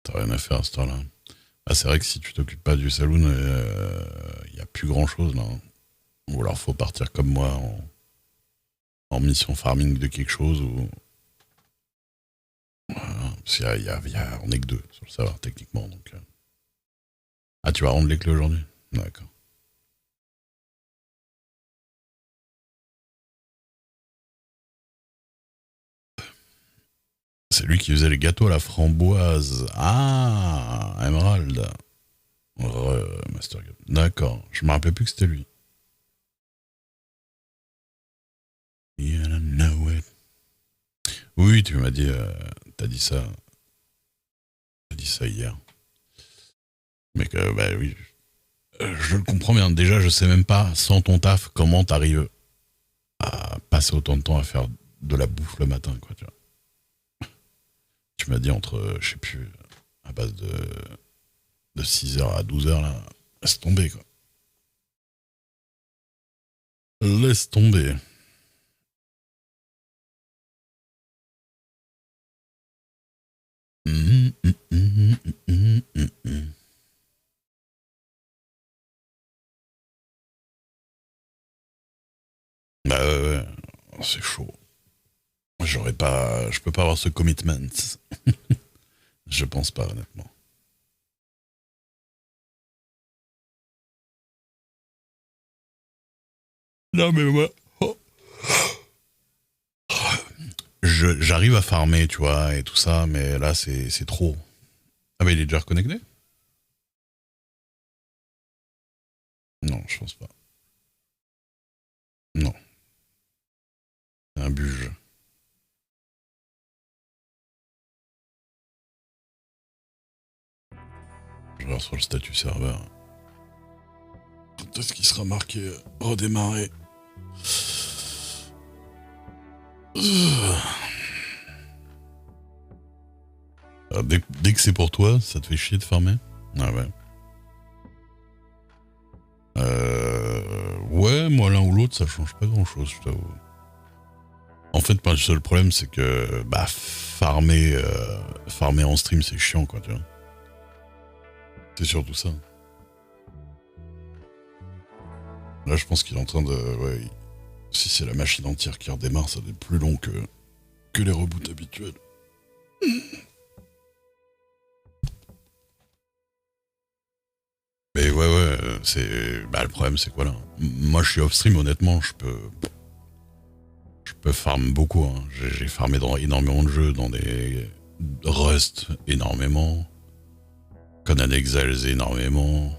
T'as rien à faire à cette heure-là. Ah, c'est vrai que si tu t'occupes pas du saloon, il y a plus grand-chose là, hein. Ou alors faut partir comme moi en mission farming de quelque chose. Ou... voilà. Parce on est que deux sur le serveur techniquement. Donc, ah, tu vas rendre les clés aujourd'hui? D'accord. C'est lui qui faisait les gâteaux à la framboise. Ah, Emerald. Master Gap. D'accord. Je me rappelais plus que c'était lui. You don't know it. Oui, tu m'as dit, t'as dit ça, t'as dit ça hier. Mais que, bah oui, je le comprends bien. Déjà, je sais même pas, sans ton taf, comment t'arrives à passer autant de temps à faire de la bouffe le matin, quoi, tu vois. Tu m'as dit entre, je sais plus, à base de 6 heures à 12 heures là, laisse tomber, quoi. Laisse tomber. Hum, hum, hum, hum, hum, hum, hum. Bah ouais, ouais, c'est chaud. J'aurais pas, je peux pas avoir ce commitment. Je pense pas, honnêtement. Non, mais moi, oh, j'arrive à farmer, tu vois, et tout ça, mais là, c'est trop. Ah, mais il est déjà reconnecté? Non, je pense pas. Non, c'est un buge. Je regarde sur le statut serveur. Quand est-ce qu'il sera marqué redémarrer? Dès que c'est pour toi, ça te fait chier de farmer? Ah ouais. Ouais, moi l'un ou l'autre, ça change pas grand-chose, je t'avoue. En fait, pas le seul problème, c'est que bah farmer en stream, c'est chiant, quoi, tu vois. C'est surtout ça. Là, je pense qu'il est en train de, ouais, si c'est la machine entière qui redémarre, ça doit être plus long que les reboots habituels. Mais ouais, ouais, c'est, bah le problème, c'est quoi là? Moi, je suis off stream, honnêtement, je peux farm beaucoup, hein. J'ai farmé dans énormément de jeux, dans des Rust énormément, Conan Exiles énormément.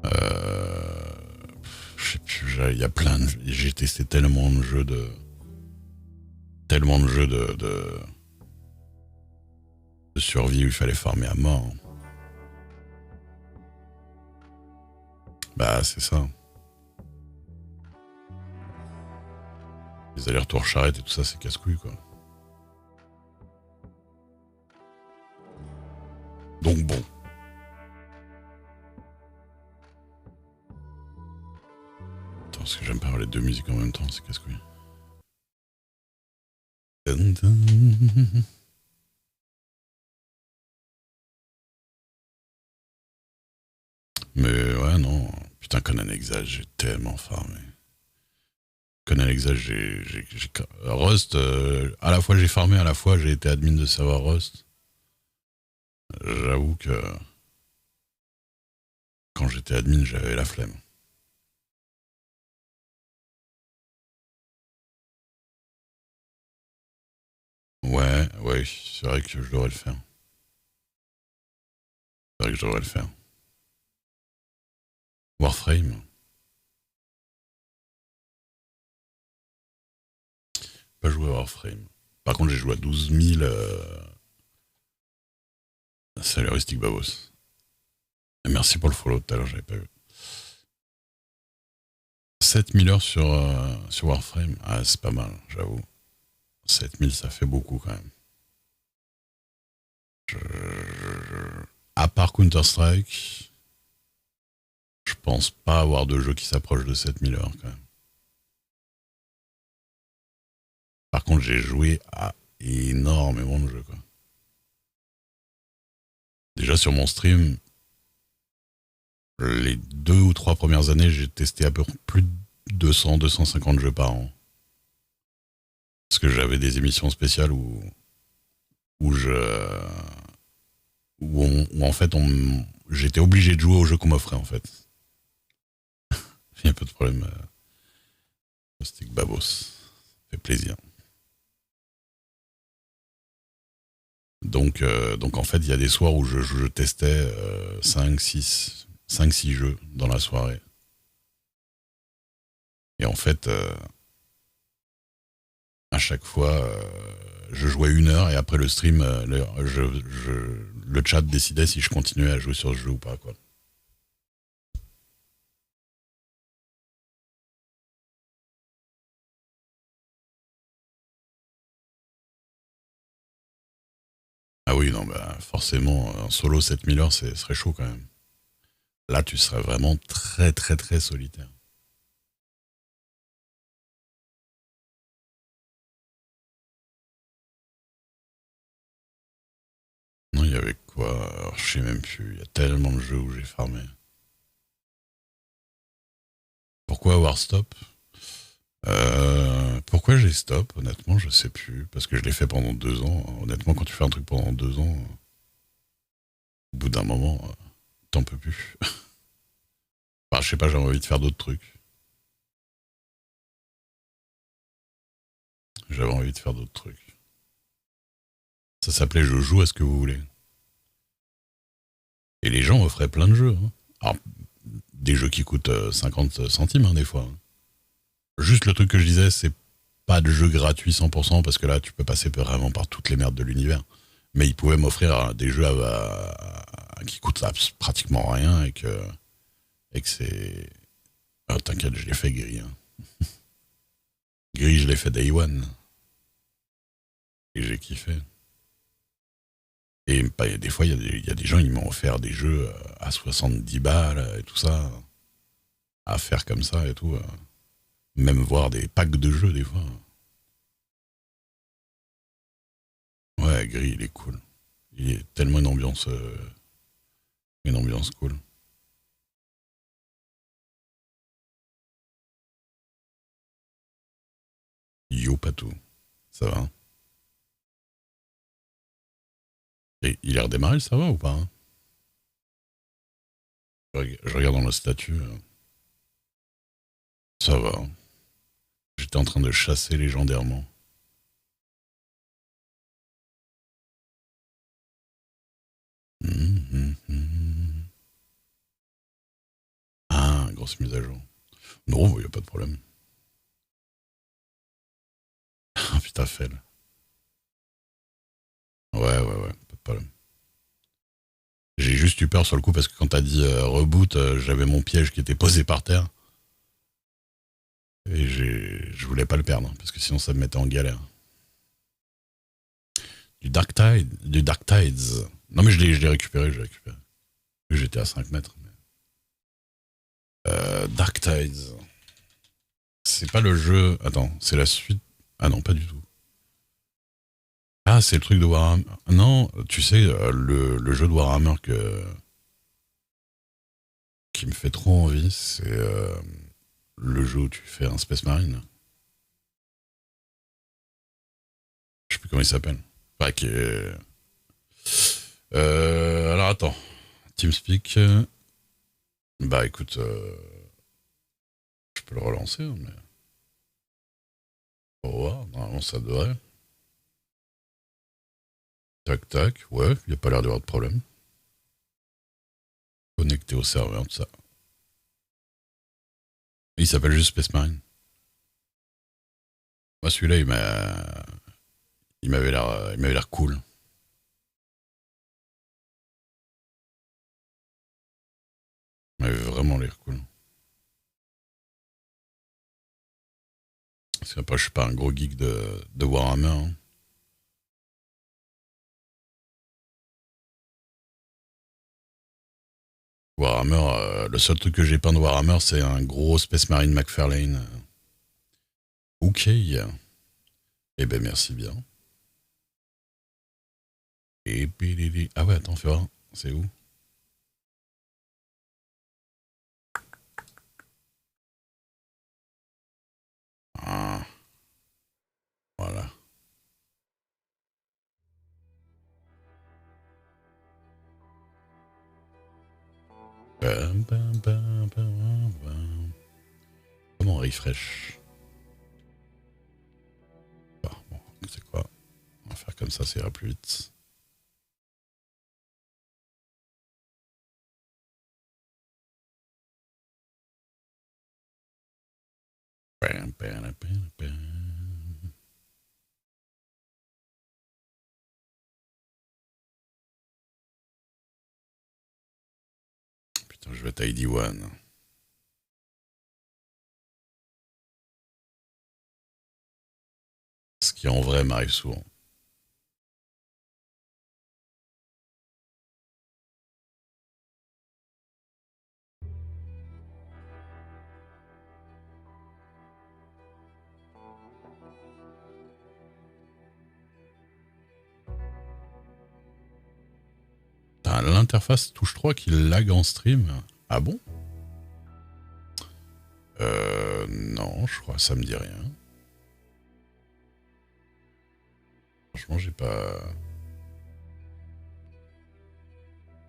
Euh, je sais plus, il y a plein de, j'ai testé tellement de jeux de survie où il fallait farmer à mort. Bah c'est ça. Les allers-retours charrettes et tout ça, c'est casse-couille quoi. Donc bon. Attends, parce que j'aime pas avoir les deux musiques en même temps, c'est casse-couille. Mais ouais, non. Putain, Conan Exile, j'ai tellement farmé. Conan Exile, Rust, à la fois j'ai farmé, à la fois j'ai été admin de serveur Rust. J'avoue que quand j'étais admin, j'avais la flemme. Ouais, ouais, c'est vrai que je devrais le faire. C'est vrai que je devrais le faire. Warframe, pas joué à Warframe. Par contre, j'ai joué à 12 000. Salut Rustic Babos. Et merci pour le follow tout à l'heure, j'avais pas vu. 7000 heures sur Warframe. Ah, c'est pas mal, j'avoue. 7000, ça fait beaucoup quand même. À part Counter-Strike, je pense pas avoir de jeu qui s'approche de 7000 heures quand même. Par contre, j'ai joué à énormément de jeux, quoi. Déjà sur mon stream, les 2 ou 3 premières années, j'ai testé à peu près plus de 200, 250 jeux par an. Parce que j'avais des émissions spéciales où je, où en fait j'étais obligé de jouer aux jeux qu'on m'offrait en fait. Il y a un peu de problème. Stick Babos, ça fait plaisir. Donc en fait, il y a des soirs où je testais 5, 6 jeux dans la soirée. Et en fait, à chaque fois, je jouais 1 heure et après le stream, le chat décidait si je continuais à jouer sur ce jeu ou pas, quoi. Ah oui, non, bah forcément, en solo 7000 heures, ce serait chaud quand même. Là, tu serais vraiment très, très, très solitaire. Non, il y avait quoi? Alors, je sais même plus. Il y a tellement de jeux où j'ai farmé. Pourquoi avoir stop? Pourquoi j'ai stop? Honnêtement, je sais plus. Parce que je l'ai fait pendant 2 ans. Honnêtement, quand tu fais un truc pendant 2 ans, au bout d'un moment, t'en peux plus. Enfin, je sais pas, j'avais envie de faire d'autres trucs. J'avais envie de faire d'autres trucs. Ça s'appelait Je joue à ce que vous voulez. Et les gens offraient plein de jeux, hein. Alors, des jeux qui coûtent 50 centimes, hein, des fois, hein. Juste le truc que je disais, c'est pas de jeu gratuit 100% parce que là, tu peux passer vraiment par toutes les merdes de l'univers. Mais ils pouvaient m'offrir des jeux qui coûtent pratiquement rien et que c'est. Ah, t'inquiète, je l'ai fait gris, hein. Gris, je l'ai fait Day One. Et j'ai kiffé. Et bah, des fois, il y a des gens, ils m'ont offert des jeux à 70 balles et tout ça, à faire comme ça et tout. Même voir des packs de jeux, des fois. Ouais, Gris, il est cool. Il est tellement une ambiance cool. Yo, Patou, ça va? Et il est redémarré, ça va ou pas, hein? Je regarde dans le statut. Ça va. J'étais en train de chasser légendairement. Hum, hum, hum. Ah, grosse mise à jour. Non, il a pas de problème. Ah, putain, Fel. Ouais, ouais, ouais, pas de problème. J'ai juste eu peur sur le coup parce que quand t'as dit reboot, j'avais mon piège qui était posé par terre. Et je voulais pas le perdre, parce que sinon ça me mettait en galère. Du Dark Tides. Non mais je l'ai récupéré, je l'ai récupéré. J'étais à 5 mètres. Dark Tides. C'est pas le jeu. Attends, c'est la suite. Ah non, pas du tout. Ah, c'est le truc de Warhammer. Non, tu sais, le jeu de Warhammer qui me fait trop envie, c'est le jeu où tu fais un Space Marine. Je sais plus comment il s'appelle. Enfin, alors attends. TeamSpeak. Bah écoute, je peux le relancer, hein, mais. Au revoir, normalement ça devrait. Tac tac, ouais, il n'y a pas l'air d'y avoir de problème. Connecté au serveur, tout ça. Il s'appelle juste Space Marine. Moi celui-là, il m'avait l'air cool. Il m'avait vraiment l'air cool. Parce qu'après, je suis pas un gros geek de Warhammer, hein. Warhammer, le seul truc que j'ai peint de Warhammer, c'est un gros Space Marine McFarlane. Ok. Eh ben merci bien. Ah ouais, attends, fais voir. C'est où? Ah, voilà. Comment on refresh? Ah, bon, c'est quoi? On va faire comme ça ira plus vite. Putain, je vais être ID1. Ce qui en vrai m'arrive souvent. T'as l'interface touche 3 qui lag en stream. Ah bon? Non, je crois, ça me dit rien. Franchement, j'ai pas.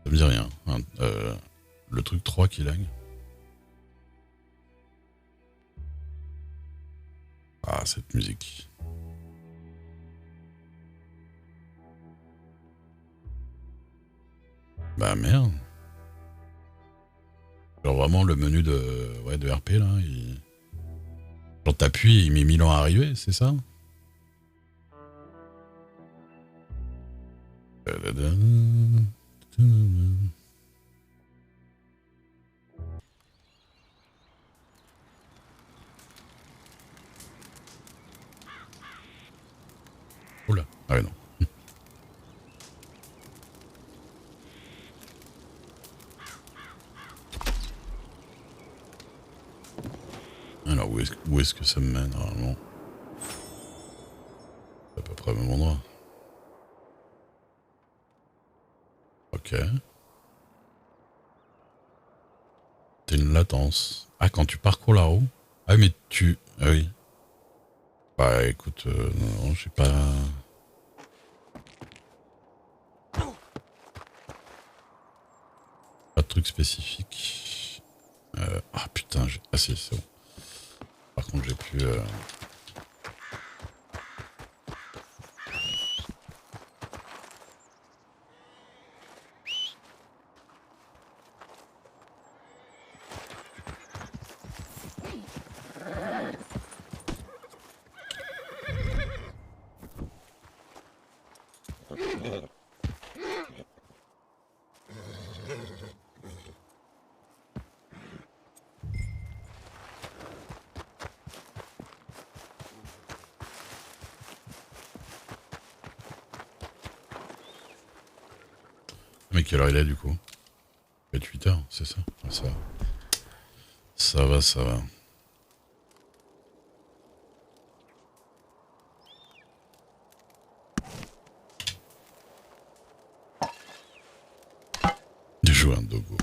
Ça me dit rien. Le truc 3 qui lag. Ah, cette musique. Bah merde. Genre vraiment le menu de RP là, genre t'appuies et il met 1000 ans à arriver, c'est ça? Oula, ah ouais non. Alors où est-ce que ça me mène normalement? C'est à peu près au même endroit. Ok. T'as une latence. Ah, quand tu parcours la roue? Ah mais tu... Ah oui. Bah écoute, non, j'ai pas... Pas de truc spécifique. Ah putain, ah si, c'est bon. Par contre, j'ai plus... Mais quelle heure il est du coup? 8h, c'est ça? Ah, ça va. Ça va, ça va. De jouer un dogo.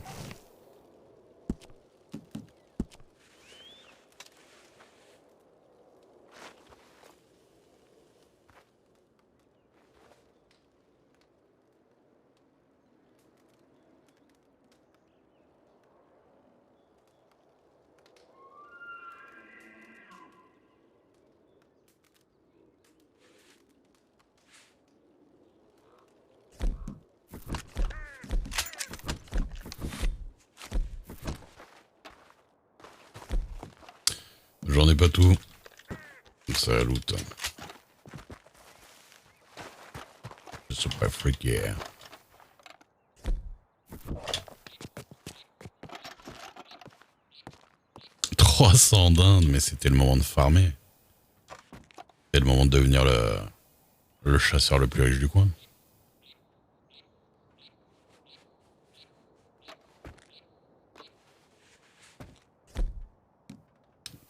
J'en ai pas tout. Ça loot. Je suis pas freaky. 300 dindes, mais c'était le moment de farmer. C'était le moment de devenir le chasseur le plus riche du coin.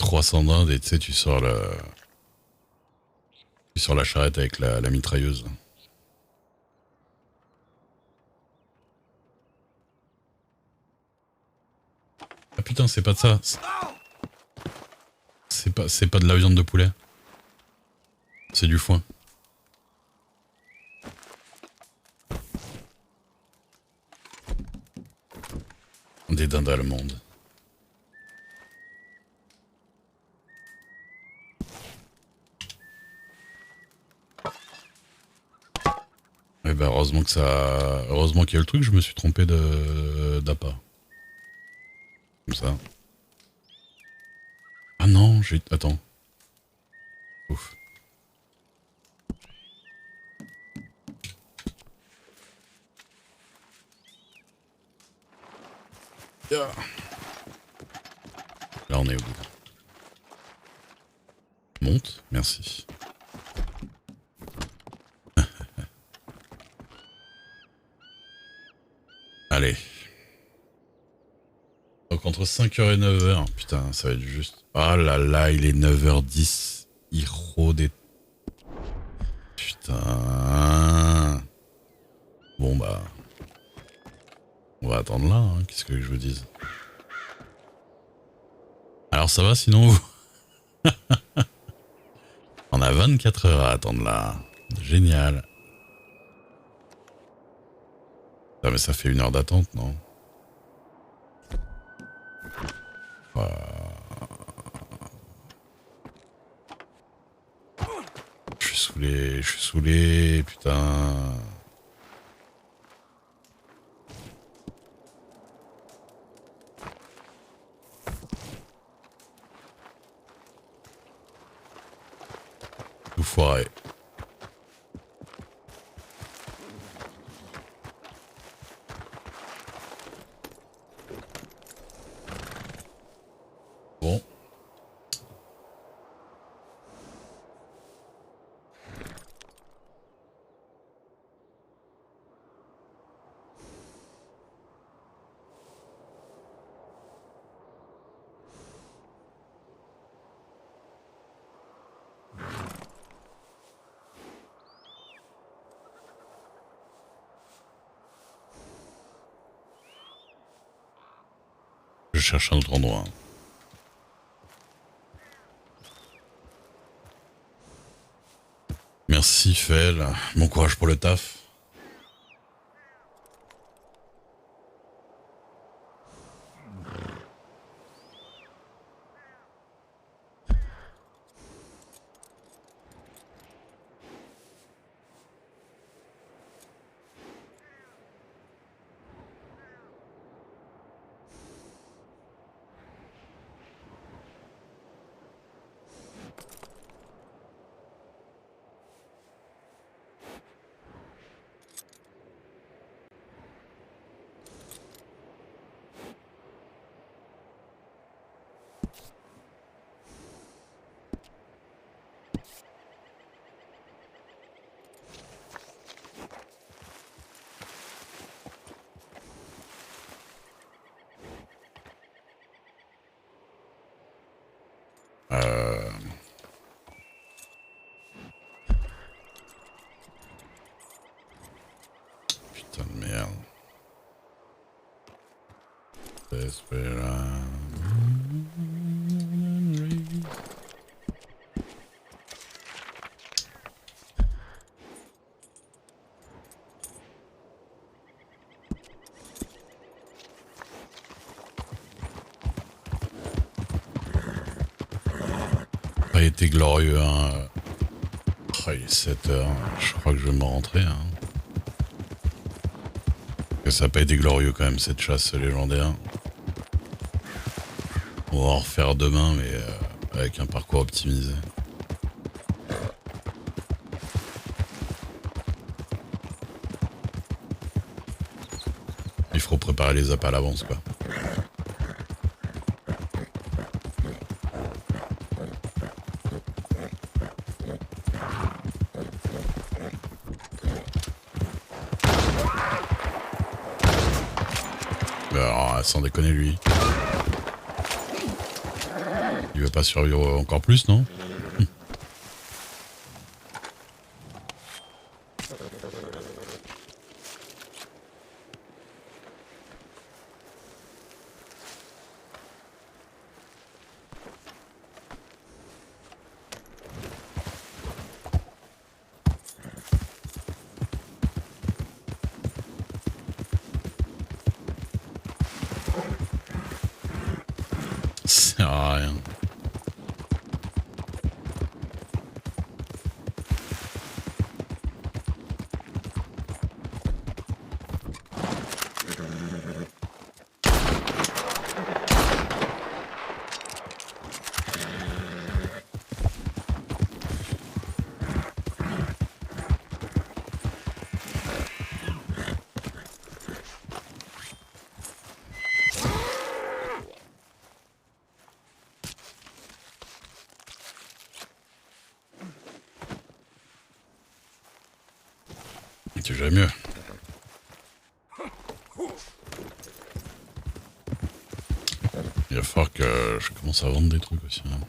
« 300 dindes et tu sais, tu sors la charrette avec la mitrailleuse. putain, c'est pas de ça. C'est pas de la viande de poulet. C'est du foin. Des dindes allemandes. Eh ben heureusement que ça... Heureusement qu'il y a le truc, je me suis trompé d'appât. Comme ça. Ah non, j'ai... Attends. Ouf. Yeah. Là on est au bout. Monte, merci. Allez. Donc entre 5h et 9h, putain, ça va être juste... Oh là là, il est 9h10. Il rôde et... Putain... Bon bah... On va attendre là, hein. Qu'est-ce que je vous dise? Alors ça va sinon vous? On a 24 heures à attendre là. Génial. Ah mais ça fait 1 heure d'attente, non? Je suis saoulé, putain. Tout foiré. Bon. Je cherche un autre endroit. Merci Fel, bon courage pour le taf. Putain de merde. Pas été glorieux, hein. Oh, il est 7h, je crois que je vais me rentrer, hein. Que ça n'a pas été glorieux quand même cette chasse légendaire. On va en refaire demain mais avec un parcours optimisé. Il faut préparer les appâts à l'avance quoi. Alors, sans déconner lui. Il va pas survivre encore plus, non? à rien. C'est déjà mieux. Il va falloir que je commence à vendre des trucs aussi. Hein.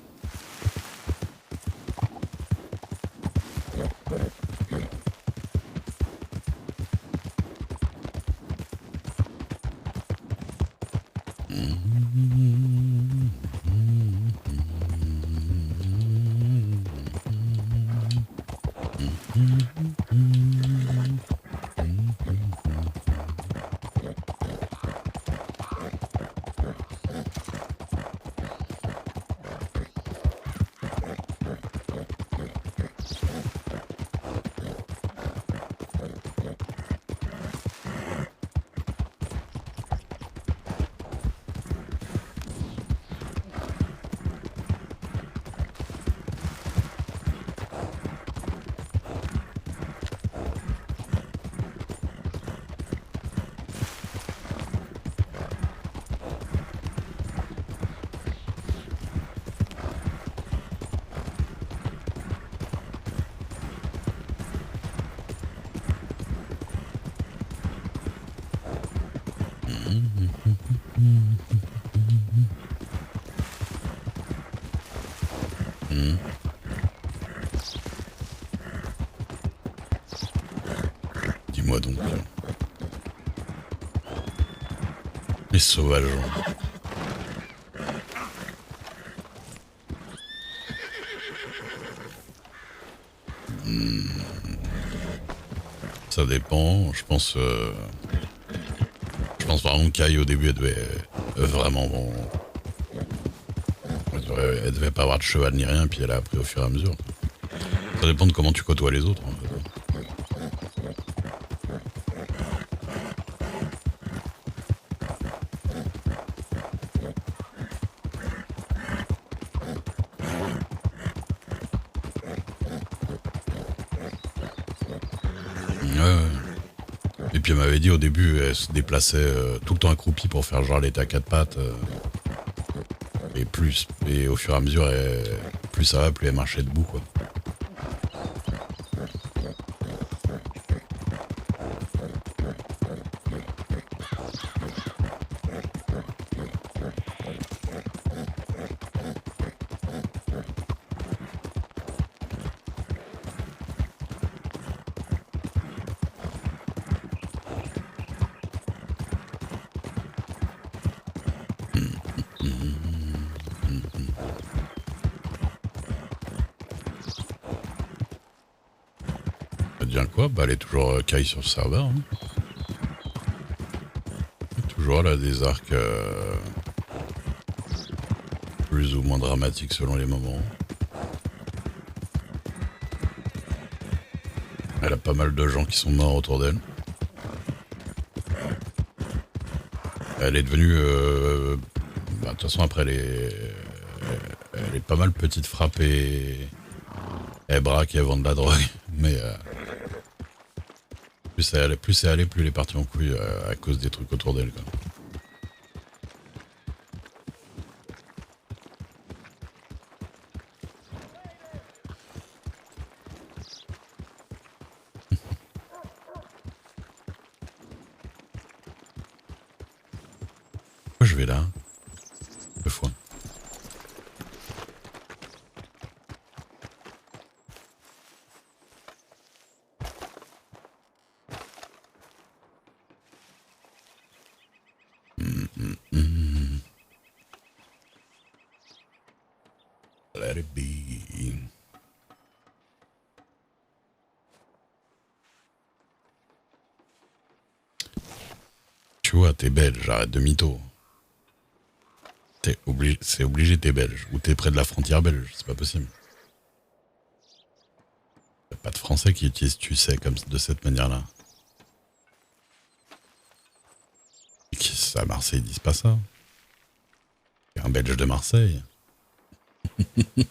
Dis-moi donc. Les sauvages. Ça dépend, je pense vraiment qu'Aïe au début elle devait vraiment bon. Elle devait pas avoir de cheval ni rien, puis elle a appris au fur et à mesure. Ça dépend de comment tu côtoies les autres en fait. Et puis elle m'avait dit au début, elle se déplaçait tout le temps accroupie pour faire genre elle était à quatre pattes. Et au fur et à mesure, plus ça va, plus elle marchait debout quoi. Ça devient quoi? Bah elle est toujours caille sur le serveur. Hein. Toujours elle a des arcs plus ou moins dramatiques selon les moments. Elle a pas mal de gens qui sont morts autour d'elle. Elle est devenue... de toute façon après elle est pas mal petite frappe et elle braque et elle vend de la drogue. Mais plus c'est allé, plus elle est partie en couille à cause des trucs autour d'elle. Quoi. Pourquoi je vais là? Deux fois. Let it be. Tu vois, t'es belle, j'arrête de mytho. C'est obligé, t'es belge. Ou t'es près de la frontière belge, c'est pas possible. Y a pas de Français qui utilisent tu sais comme de cette manière-là. À Marseille, ils disent pas ça. Y a un belge de Marseille. Je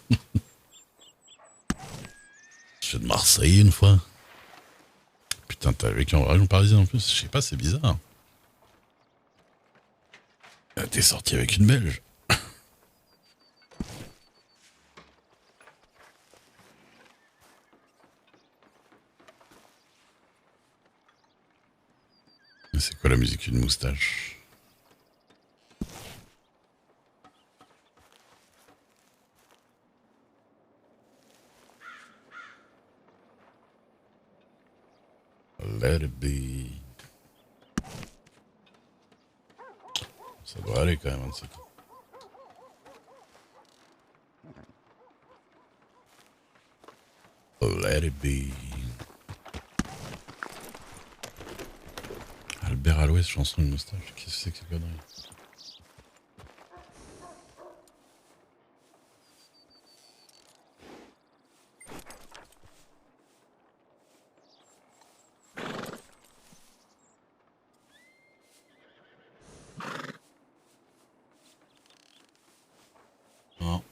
suis de Marseille une fois. Putain, t'as vécu en région parisienne en plus. Je sais pas, c'est bizarre. T'es sorti avec une belge. C'est quoi la musique une moustache? Let it be. Ça doit aller quand même, un de ces coups. Let it be. Albert Alouest, chanson une moustache. Qu'est-ce que c'est que ces conneries? Non.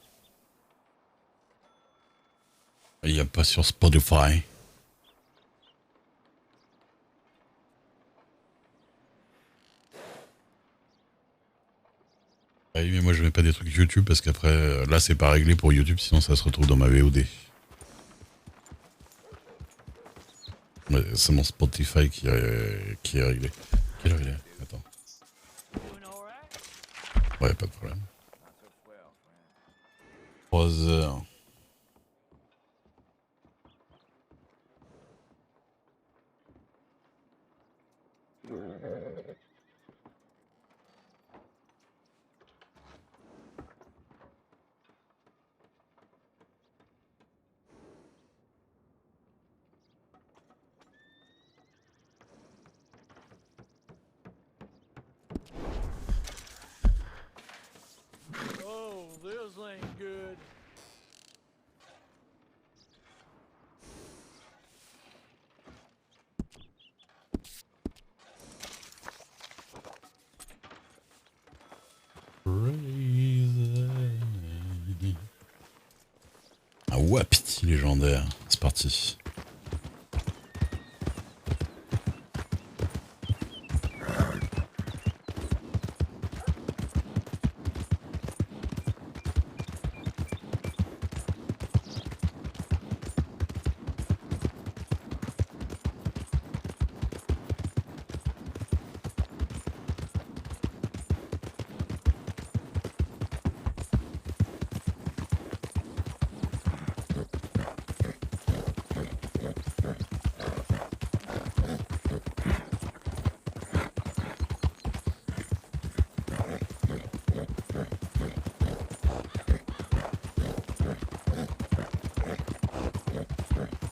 Il n'y a pas sur Spotify. Ah oui, mais moi je mets pas des trucs YouTube parce qu'après, là c'est pas réglé pour YouTube, sinon ça se retrouve dans ma VOD. Ouais, c'est mon Spotify qui est réglé. Quelle heure il est? Attends. Ouais, pas de problème. 3 heures. Oh, this ain't good. Crazy. Ah Wapiti légendaire, c'est parti.